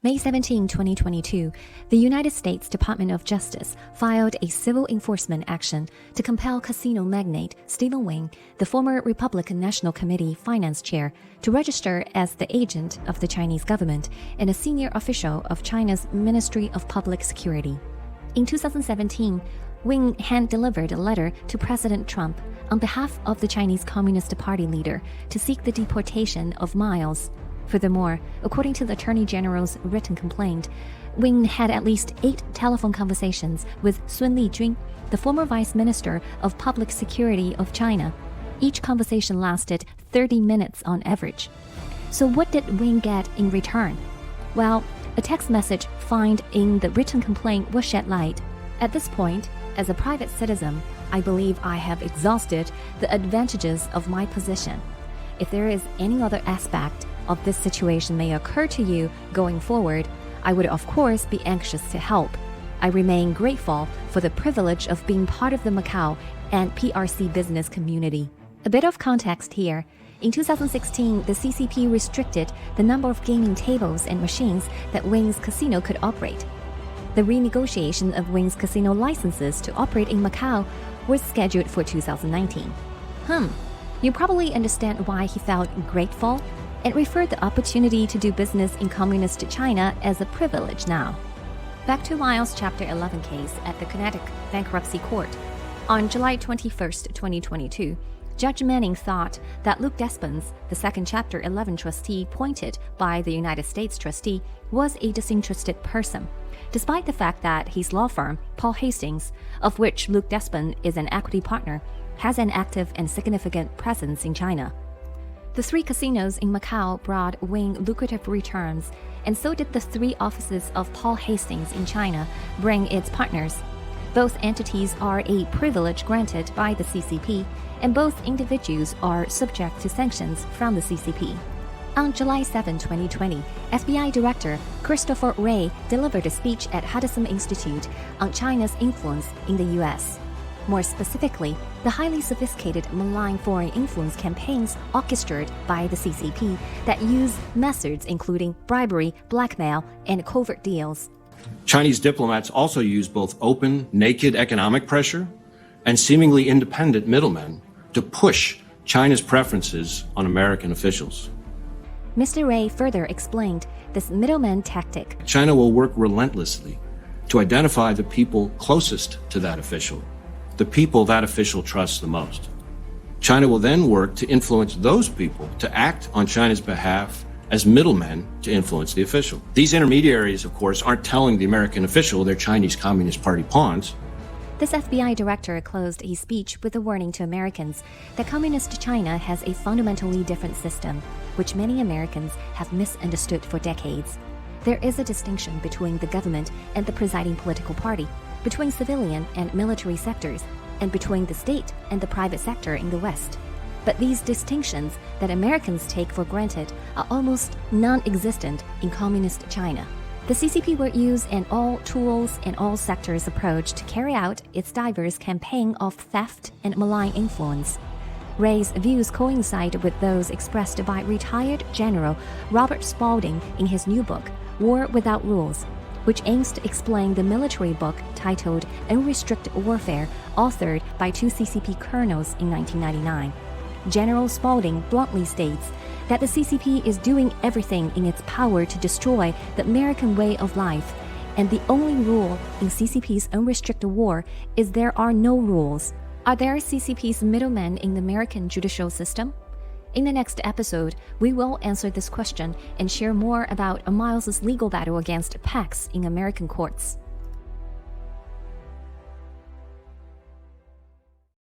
May 17, 2022, the United States Department of Justice filed a civil enforcement action to compel casino magnate Stephen Wynn, the former Republican National Committee finance chair, to register as the agent of the Chinese government and a senior official of China's Ministry of Public Security. In 2017, Wynn hand-delivered a letter to President Trump on behalf of the Chinese Communist Party leader to seek the deportation of Miles. Furthermore, according to the Attorney General's written complaint, Wynn had at least 8 telephone conversations with Sun Lijun, the former Vice Minister of Public Security of China. Each conversation lasted 30 minutes on average. So what did Wynn get in return? Well, a text message found in the written complaint will shed light. At this point, as a private citizen, I believe I have exhausted the advantages of my position. If there is any other aspect of this situation may occur to you going forward, I would of course be anxious to help. I remain grateful for the privilege of being part of the Macau and PRC business community. A bit of context here. In 2016, the CCP restricted the number of gaming tables and machines that Wynn's casino could operate. The renegotiation of Wynn's casino licenses to operate in Macau was scheduled for 2019. You probably understand why he felt grateful and referred the opportunity to do business in Communist China as a privilege now. Back to Miles' Chapter 11 case at the Connecticut Bankruptcy Court. On July 21, 2022, Judge Manning thought that Luke Despens, the second Chapter 11 trustee appointed by the United States trustee, was a disinterested person, despite the fact that his law firm, Paul Hastings, of which Luke Despens is an equity partner, has an active and significant presence in China. The 3 casinos in Macau brought Wynn lucrative returns, and so did the 3 offices of Paul Hastings in China bring its partners. Both entities are a privilege granted by the CCP, and both individuals are subject to sanctions from the CCP. On July 7, 2020, FBI Director Christopher Wray delivered a speech at Hudson Institute on China's influence in the U.S. More specifically, the highly sophisticated malign foreign influence campaigns orchestrated by the CCP that use methods including bribery, blackmail, and covert deals. Chinese diplomats also use both open, naked economic pressure and seemingly independent middlemen to push China's preferences on American officials. Mr. Wray further explained this middleman tactic. China will work relentlessly to identify the people closest to that official, the people that official trusts the most. China will then work to influence those people to act on China's behalf as middlemen to influence the official. These intermediaries, of course, aren't telling the American official they're Chinese Communist Party pawns. This FBI director closed his speech with a warning to Americans that Communist China has a fundamentally different system, which many Americans have misunderstood for decades. There is a distinction between the government and the presiding political party, between civilian and military sectors, and between the state and the private sector in the West. But these distinctions that Americans take for granted are almost non-existent in Communist China. The CCP will use an all-tools and all-sectors approach to carry out its diverse campaign of theft and malign influence. Ray's views coincide with those expressed by retired General Robert Spalding in his new book, War Without Rules, which aims to explain the military book titled Unrestricted Warfare, authored by 2 CCP colonels in 1999. General Spalding bluntly states that the CCP is doing everything in its power to destroy the American way of life, and the only rule in CCP's unrestricted war is there are no rules. Are there CCP's middlemen in the American judicial system? In the next episode, we will answer this question and share more about Miles' legal battle against PACs in American courts.